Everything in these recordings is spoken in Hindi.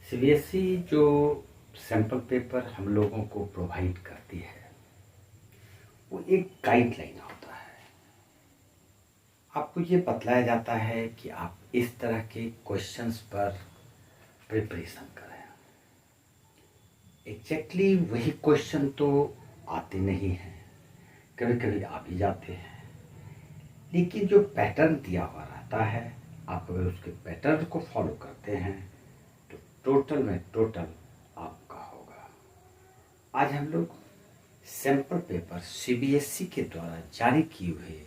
सीबीएसई जो सैम्पल पेपर हम लोगों को प्रोवाइड करती है वो एक गाइडलाइन होता है। आपको ये बतलाया जाता है कि आप इस तरह के क्वेश्चंस पर प्रिपरेशन करें। एग्जैक्टली वही क्वेश्चन तो आते नहीं हैं, कभी कभी आ भी जाते हैं, लेकिन जो पैटर्न दिया हुआ रहता है आप अगर उसके पैटर्न को फॉलो करते हैं तो टोटल में टोटल आपका होगा। आज हम लोग सैम्पल पेपर सीबीएसई के द्वारा जारी किए हुए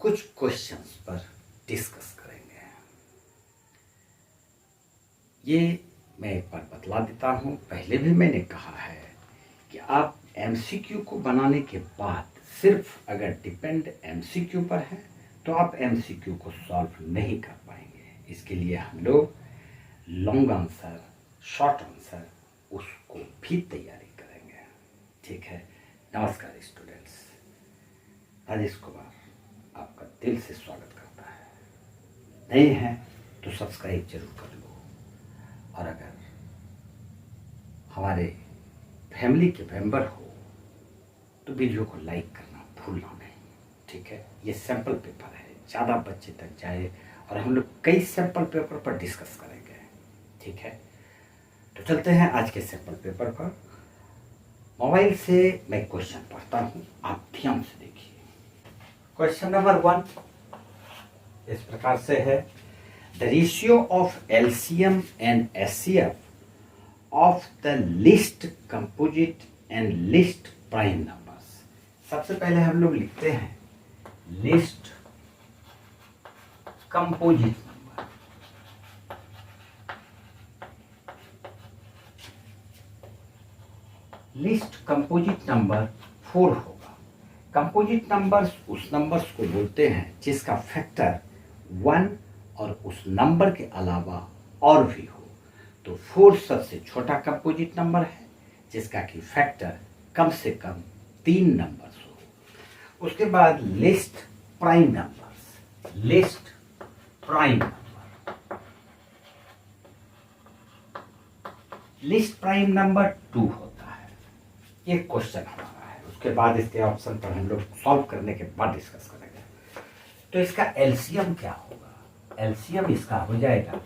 कुछ क्वेश्चंस पर डिस्कस करेंगे। ये मैं एक बार बतला देता हूँ, पहले भी मैंने कहा है कि आप एमसीक्यू को बनाने के बाद सिर्फ अगर डिपेंड एमसीक्यू पर है तो आप एमसीक्यू को सॉल्व नहीं कर पाएंगे। इसके लिए हम लोग लॉन्ग आंसर, शॉर्ट आंसर उसको भी तैयारी करेंगे। ठीक है। नमस्कार स्टूडेंट्स, राजेश कुमार आपका दिल से स्वागत करता है। नए हैं तो सब्सक्राइब जरूर कर लो, और अगर हमारे फैमिली के मेंबर हो तो वीडियो को लाइक करना भूलना नहीं। ठीक है। ये सैम्पल पेपर है, ज़्यादा बच्चे तक जाए और हम लोग कई सैम्पल पेपर पर डिस्कस करेंगे। ठीक है। तो चलते हैं आज के सैम्पल पेपर पर। मोबाइल से मैं क्वेश्चन पढ़ता हूँ, आप ध्यान से देखिए। क्वेश्चन नंबर 1 इस प्रकार से है, the ratio of LCM and HCF of the list composite and list prime numbers. सबसे पहले हम लोग लिखते हैं list composite number. List composite number 4 होगा। कंपोजिट नंबर्स उस नंबर्स को बोलते हैं जिसका फैक्टर 1 और उस नंबर के अलावा और भी हो। तो 4 सबसे छोटा कंपोजिट नंबर है जिसका कि फैक्टर कम से कम 3 नंबर्स हो। उसके बाद list prime numbers, list prime number, list prime number 2 होता है। ये क्वेश्चन हमारा है, उसके बाद इसके ऑप्शन पर हम लोग सॉल्व करने के बाद डिस्कस करेंगे। तो इसका एलसीएम क्या होगा? एलसीएम इसका हो जाएगा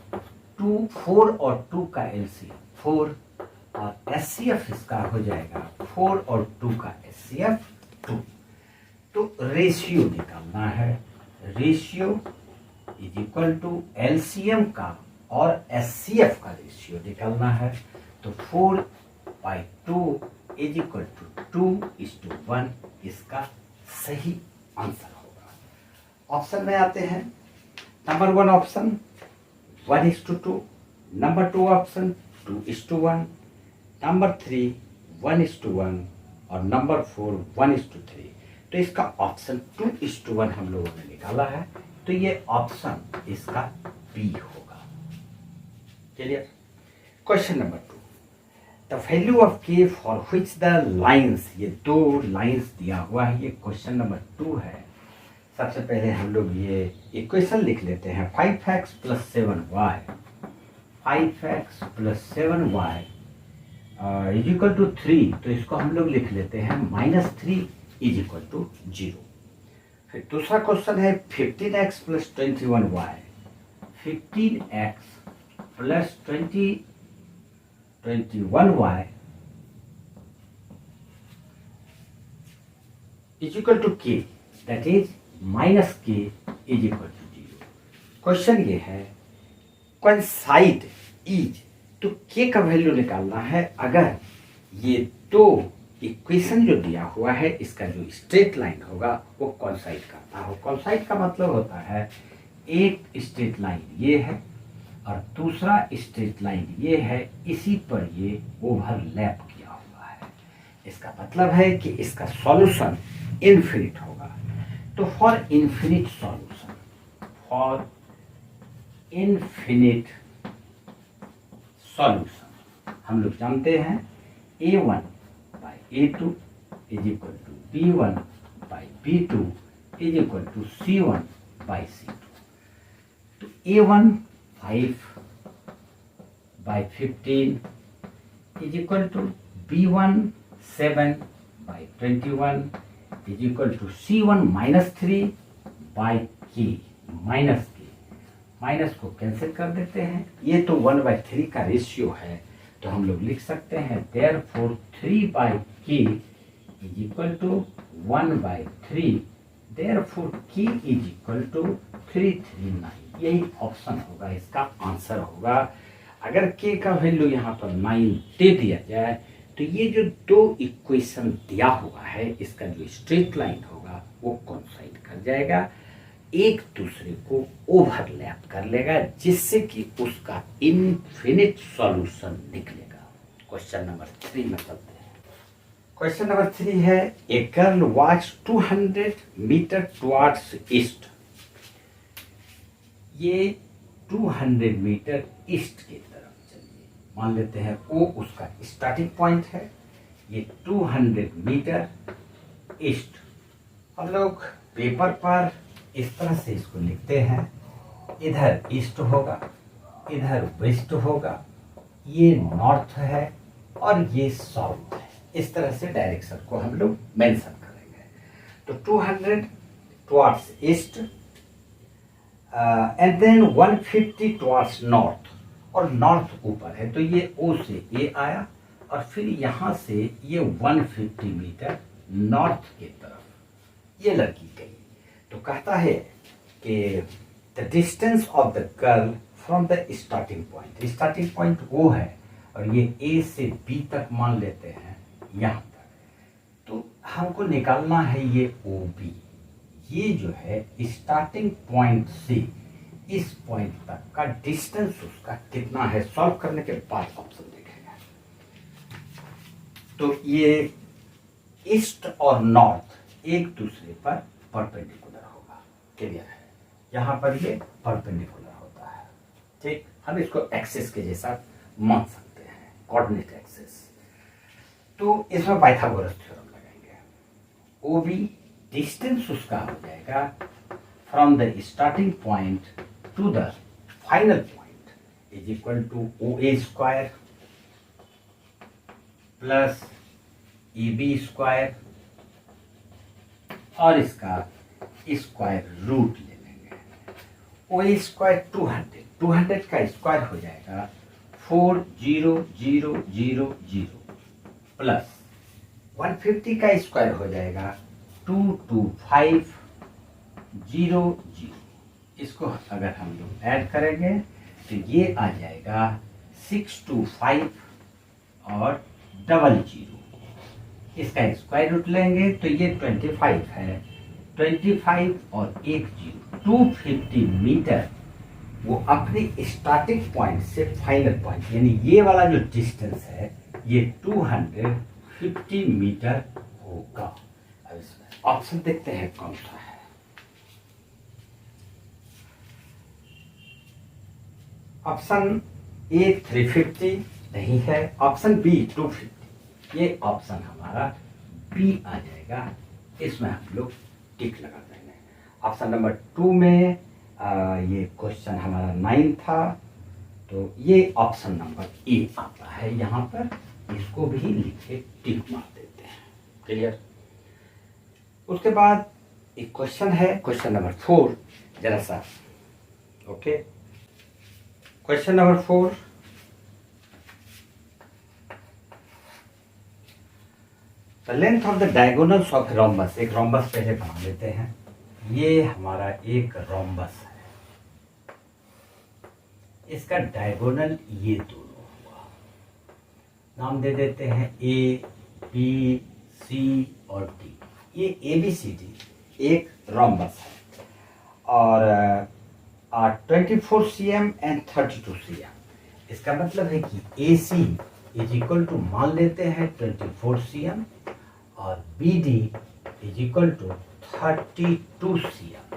2, 4 और 2 का एलसीएम 4, और एचसीएफ इसका हो जाएगा 4 और 2 का एचसीएफ 2। तो रेशियो निकालना है, ratio is equal to LCM का और एचसीएफ का रेशियो निकालना है। तो 4/2 इज इक्वल टू 2:1 इसका सही आंसर होगा। ऑप्शन में आते हैं। Number 1 option 1:2, number 2 option 2:1, number 3 1:1 और नंबर 4 1:3। तो इसका ऑप्शन 2:1 हम लोगों ने निकाला है, तो ये ऑप्शन इसका बी होगा। Clear? Question number 2, the value of के फॉर व्हिच द लाइन्स, ये 2 लाइन्स दिया हुआ है, ये क्वेश्चन नंबर 2 है। सबसे पहले हम लोग ये इक्वेशन लिख लेते हैं, 5x + 7y, 5x + 7y is equal to 3। तो इसको हम लोग लिख लेते हैं -3 इज इक्वल टू 0। फिर दूसरा क्वेश्चन है 15x + 21y, 15x + 21y is equal to k, that is -k is equal to 0। Question ये है कौन साइड इज, तो k का वैल्यू निकालना है। अगर ये 2 इक्वेशन जो दिया हुआ है इसका जो स्ट्रेट लाइन होगा वो कॉन्साइड करता हो। कॉन्साइड का मतलब होता है एक स्ट्रेट लाइन ये है और दूसरा स्ट्रेट लाइन ये है, इसी पर ये ओवरलैप किया हुआ है। इसका मतलब है कि इसका सॉल्यूशन इनफिनिट होगा। तो for infinite solution, for infinite solution हम लोग जानते हैं a1/a2 is equal to b1/b2 is equal to c1/c2। तो a1 5 by 15 is equal to B1 7 by 21 is equal to C1 minus 3 by K minus के माइनस को कैंसिल कर देते हैं। ये तो 1/3 का रेशियो है, तो हम लोग लिख सकते हैं therefore 3/k is equal to 1/3, therefore k is equal to 339। यही ऑप्शन होगा, इसका आंसर होगा। अगर k का वैल्यू यहाँ पर 9 दे दिया जाए तो ये जो दो इक्वेशन दिया हुआ है इसका जो स्ट्रेट लाइन होगा वो कोइंसाइड कर जाएगा, एक दूसरे को ओवरलैप कर लेगा, जिससे कि उसका इनफिनिट सॉल्यूशन निकलेगा। क्वेश्चन नंबर 3 में चलते हैं। क्वेश्चन नंबर 3 है a girl walks 200 metre towards east. ये 200 मीटर ईस्ट की तरफ चलिए, मान लेते हैं ओ उसका स्टार्टिंग पॉइंट है, ये 200 मीटर ईस्ट। हम लोग पेपर पर इस तरह से इसको लिखते हैं, इधर ईस्ट होगा, इधर वेस्ट होगा, ये नॉर्थ है और ये साउथ है। इस तरह से डायरेक्शन को हम लोग मेंशन करेंगे। तो 200 towards east and then 150 towards north, और नॉर्थ ऊपर है तो ये ओ से ए आया और फिर यहाँ से ये 150 मीटर नॉर्थ की तरफ ये लड़की गई। तो कहता है कि the distance of the girl from the starting point वो है और ये ए से बी तक मान लेते हैं यहाँ तक। तो हमको निकालना है ये ओ बी, ये जो है स्टार्टिंग पॉइंट से इस पॉइंट तक का डिस्टेंस उसका कितना है, सॉल्व करने के बाद ऑप्शन देखेंगे। तो ये ईस्ट और नॉर्थ एक दूसरे पर परपेंडिकुलर होगा, क्लियर है। यहाँ पर ये परपेंडिकुलर होता है, ठीक। हम इसको एक्सिस के जैसा मान सकते हैं, कोऑर्डिनेट एक्सिस। तो इसमें पाइथागोरस थ्योरम लगाएंगे। ओ बी डिस्टेंस उसका हो जाएगा from the starting point to the final point is equal to O A square plus A B square और इसका स्क्वायर रूट ले लेंगे। ओ ए स्क्वायर 200 का स्क्वायर हो जाएगा 40000 प्लस 150 का स्क्वायर हो जाएगा 22500। इसको अगर हम लोग ऐड करेंगे तो ये आ जाएगा 625 और 00। इसका स्क्वायर रूट लेंगे तो ये 25 है, 25 और 10 250 मीटर वो अपने स्टार्टिंग पॉइंट से फाइनल पॉइंट, यानी ये वाला जो डिस्टेंस है ये 250 मीटर होगा। अब इसमें ऑप्शन देखते हैं कौन सा है। ऑप्शन ए 350 नहीं है, ऑप्शन बी 250, ये ऑप्शन हमारा बी आ जाएगा। इसमें हम लोग टिक लगा देंगे। ऑप्शन नंबर 2 में ये क्वेश्चन हमारा 9 था, तो ये ऑप्शन नंबर ए आता है यहाँ पर। इसको भी लिखे टिक मार देते हैं, क्लियर। उसके बाद एक क्वेश्चन है, क्वेश्चन नंबर 4, जरा सा okay. Question number 4, the length of the diagonals of rhombus. एक रोम्बस पहले बना लेते हैं। ये हमारा एक रोम्बस है, इसका डायगोनल ये दोनों हुआ, नाम दे देते हैं ए बी सी और डी। ये ए बी सी डी एक रोम्बस है और 24 cm एंड 32 cm। इसका मतलब है कि A C is equal to मान लेते हैं 24 cm और B D is equal to 32 cm।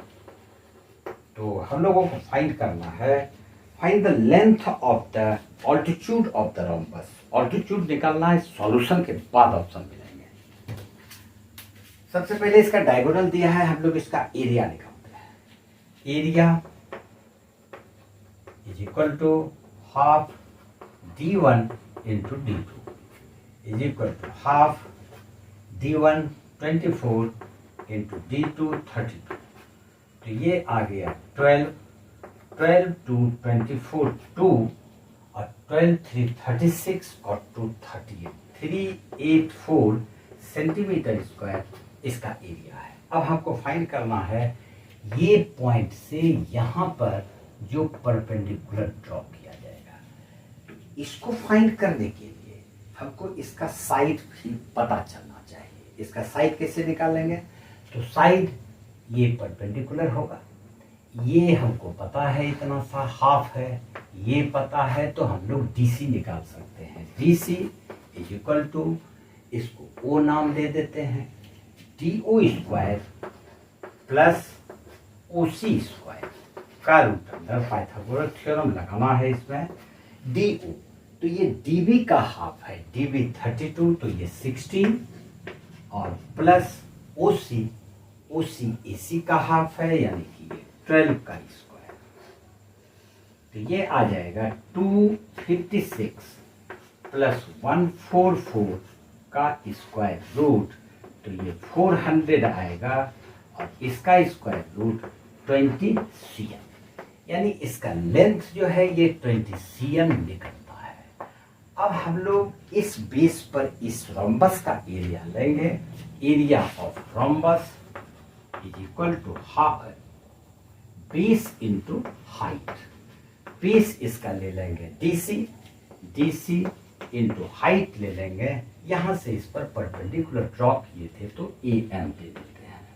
तो हम लोगों को फाइंड करना है, find the length of the altitude of the rhombus. Altitude निकालना है, सॉल्यूशन के बाद ऑप्शन मिलेंगे। सबसे पहले इसका डायगोनल दिया है, हम लोग इसका एरिया निकालते हैं। Area is equal to half D1 into D2 is equal to half D1 24 into D2 32। तो ये आ गया 12 2 24 2 और 12 3 36 और 2 38 384 सेंटीमीटर स्क्वायर इसका एरिया है। अब हमको फाइंड करना है ये पॉइंट से यहाँ पर जो परपेंडिकुलर ड्रॉ किया जाएगा, इसको फाइंड करने के लिए हमको इसका साइड भी पता चलना चाहिए। इसका साइड कैसे निकालेंगे? तो साइड ये परपेंडिकुलर होगा, ये हमको पता है इतना सा हाफ है, ये पता है, तो हम लोग DC निकाल सकते हैं। DC इज इक्वल टू, इसको O नाम दे देते हैं, DO square plus OC square का रूट अंडर पाइथागोरस थ्योरम लगाना है इसमें। DO तो ये DB का हाफ है, DB 32 तो ये 16 और प्लस OC AC का हाफ है यानी कि ये 12 का स्क्वायर। तो ये आ जाएगा 256 प्लस 144 का स्क्वायर रूट, तो ये 400 आएगा और इसका स्क्वायर रूट 20 cm, यानी इसका लेंथ जो है ये 20 cm निकलता है। अब हम लोग इस बेस पर इस रोम्बस का एरिया लेंगे। Area of rhombus is equal to half base into height. Base इसका ले लेंगे DC इंटू हाइट ले लेंगे, यहां से इस पर परपेंडिकुलर ड्रॉ किए थे तो AM दे देते हैं।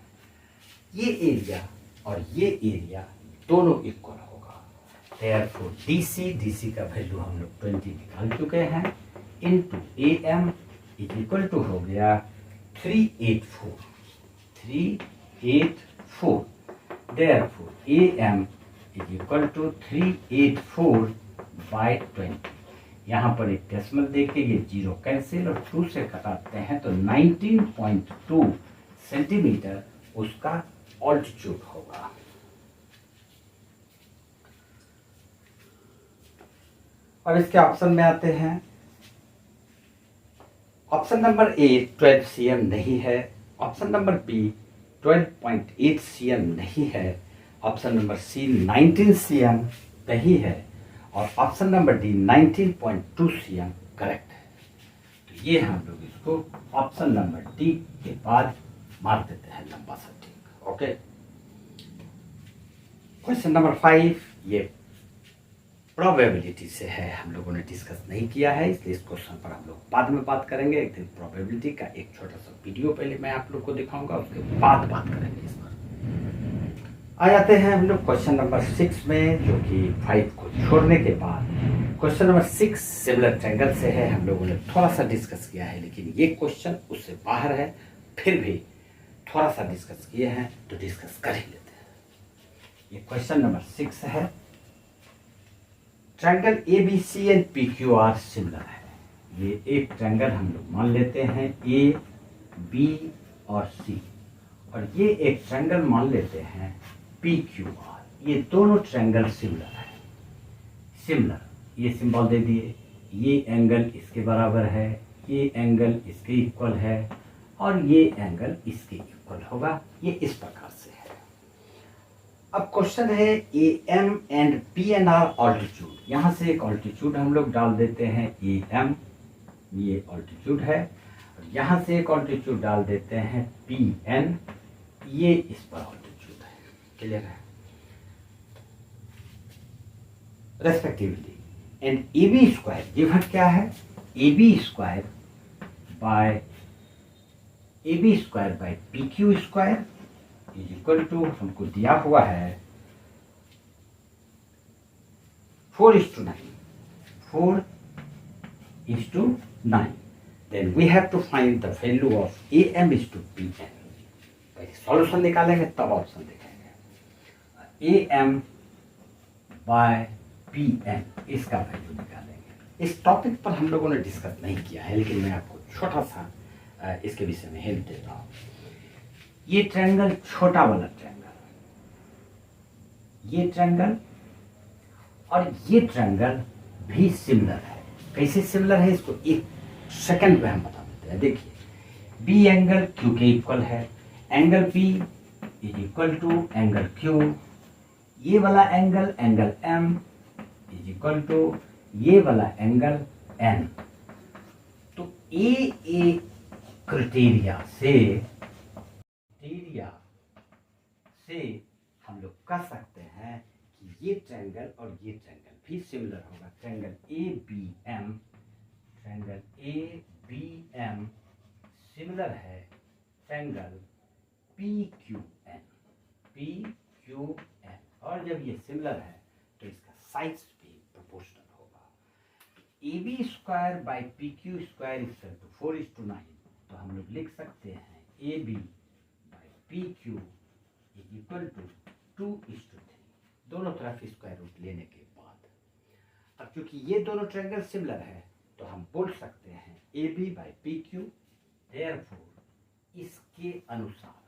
ये एरिया और ये एरिया दोनों इक्वल होगा, देयरफॉर DC का वैल्यू हम लोग 20 निकाल चुके हैं, into AM is equal to हो गया 384। Therefore, AM is equal to 384 by 20। यहाँ पर एक डेसिमल देके ये 0 कैंसिल और 2 से कटाते हैं तो 19.2 सेंटीमीटर उसका ऑल्टीट्यूड होगा। अब इसके ऑप्शन में आते हैं। ऑप्शन नंबर A 12 cm नहीं है, ऑप्शन नंबर B 12.8 cm नहीं है, ऑप्शन नंबर C 19 cm नहीं है और option number D 19.2 cm correct है। तो ये हम लोग इसको ऑप्शन नंबर D के बाद मार देते हैं लंबा सा टिक। ओके, क्वेश्चन नंबर 5 ये प्रोबेबिलिटी से है, हम लोगों ने डिस्कस नहीं किया है, इसलिए इस क्वेश्चन पर हम लोग बाद में बात करेंगे। एक दिन प्रोबेबिलिटी का एक छोटा सा वीडियो पहले मैं आप लोग को दिखाऊंगा, उसके बाद बात करेंगे इस पर। आ जाते हैं हम लोग क्वेश्चन नंबर 6 में, जो कि 5 को छोड़ने के बाद क्वेश्चन नंबर 6 सिमिलर ट्रायंगल से है। हम लोगों ने थोड़ा सा डिस्कस किया है, लेकिन ये क्वेश्चन उससे बाहर है, फिर भी थोड़ा सा डिस्कस किए हैं तो डिस्कस कर ही लेते हैं। ये क्वेश्चन नंबर 6 है। Triangle ABC and PQR similar है। ये एक ट्रायंगल हम लोग मान लेते हैं A, B और C, और ये एक ट्रायंगल मान लेते हैं PQR। ये दोनों ट्रायंगल सिमिलर है। सिमिलर ये सिंबल दे दिए, ये एंगल इसके बराबर है, ये एंगल इसके इक्वल है और ये एंगल इसके इक्वल होगा। ये इस प्रकार से है। अब क्वेश्चन है AM एंड PNR ऑल्टीट्यूड। यहाँ से एक ऑल्टीट्यूड हम लोग डाल देते हैं AM, ये ऑल्टीट्यूड है, और यहाँ से एक ऑल्टीट्यूड डाल देते हैं PN, ये इस पर ऑल्टीट्यूड है। क्लियर है? Respectively and AB square given क्या है? AB square by PQ square is equal to, हमको दिया हुआ है 4:9। 4:9। Then we have to find the value of AM is to PN। पहले सॉल्यूशन निकालेंगे तब ऑप्शन देखेंगे। AM बाय PN इसका वैल्यू निकालेंगे। इस टॉपिक पर हम लोगों ने डिस्कस नहीं किया है, लेकिन मैं आपको छोटा सा इसके विषय में हेल्प देता हूँ। ये ट्रायंगल छोटा वाला ट्रायंगल, ये ट्रायंगल और ये ट्रायंगल भी सिमिलर है। कैसे सिमिलर है इसको एक सेकंड में हम बता देते हैं। देखिए बी एंगल क्यू के इक्वल है, angle P is equal to angle Q, ये वाला angle angle M is equal to ये वाला एंगल एन। तो ए क्राइटेरिया से हम लोग कह सकते हैं कि ये ट्रायंगल और ये ट्रायंगल भी सिमिलर होगा। Triangle A B M similar है ट्रायंगल पी क्यू एन। और जब ये सिमिलर है तो इसका साइज भी प्रोपोर्शनल होगा। A B square by P Q square equal to 4:9। तो हम लोग लिख सकते हैं A B by P Q is equal to 2:3, दोनों तरफ स्क्वायर रूट लेने के बाद। अब क्योंकि ये दोनों ट्रायंगल सिमिलर है तो हम बोल सकते हैं A B by P Q, therefore इसके अनुसार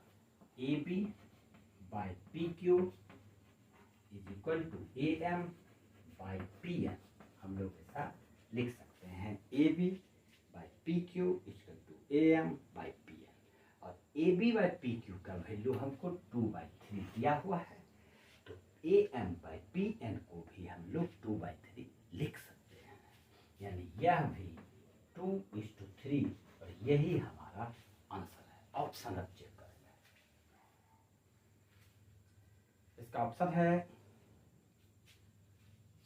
A B by P Q is equal to A M by P N. हम लोग ऐसा लिख सकते हैं A B by P Q equal to A M by P N. और A B by P Q का वैल्यू हमको 2/3 दिया हुआ है, तो A M by P N को भी हम लोग 2/3 लिख सकते हैं। यानी यह भी 2:3 और यही हमारा आंसर है। ऑप्शन अब चेक करेंगे। इसका ऑप्शन है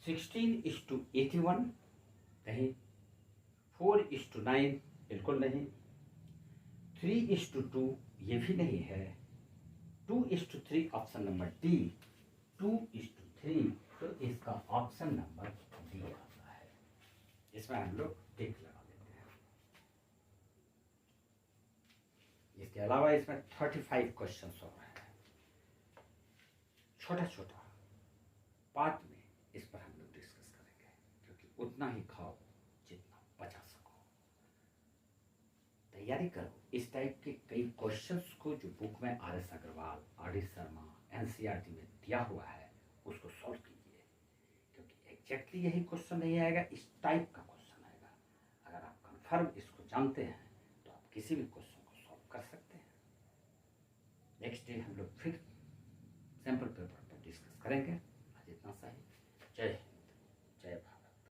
16:81, नहीं। 4:9 बिल्कुल नहीं। 3:2 ये भी नहीं है। 2:3 ऑप्शन नंबर डी। 2:3 तो इसका ऑप्शन नंबर डी आता है। इसमें हम लोग टिक लगा देते हैं। इसके अलावा इसमें 35 क्वेश्चन और हैं। छोटा छोटा पार्ट में इस पर हम लोग डिस्कस करेंगे, क्योंकि उतना ही खाओ जितना बचा सको। तैयारी करो इस टाइप के कई क्वेश्चंस को जो बुक में R S Agarwal, R D Sharma, NCERT में दिया हुआ है उसको सॉल्व कीजिए, क्योंकि एग्जैक्टली यही क्वेश्चन नहीं आएगा, इस टाइप का क्वेश्चन आएगा। अगर आप कंफर्म इसको जानते हैं तो आप किसी भी क्वेश्चन को सॉल्व कर सकते हैं। नेक्स्ट डे हम लोग फिर सैम्पल पेपर पर डिस्कस करेंगे। आज इतना सा ही। जय हिंद।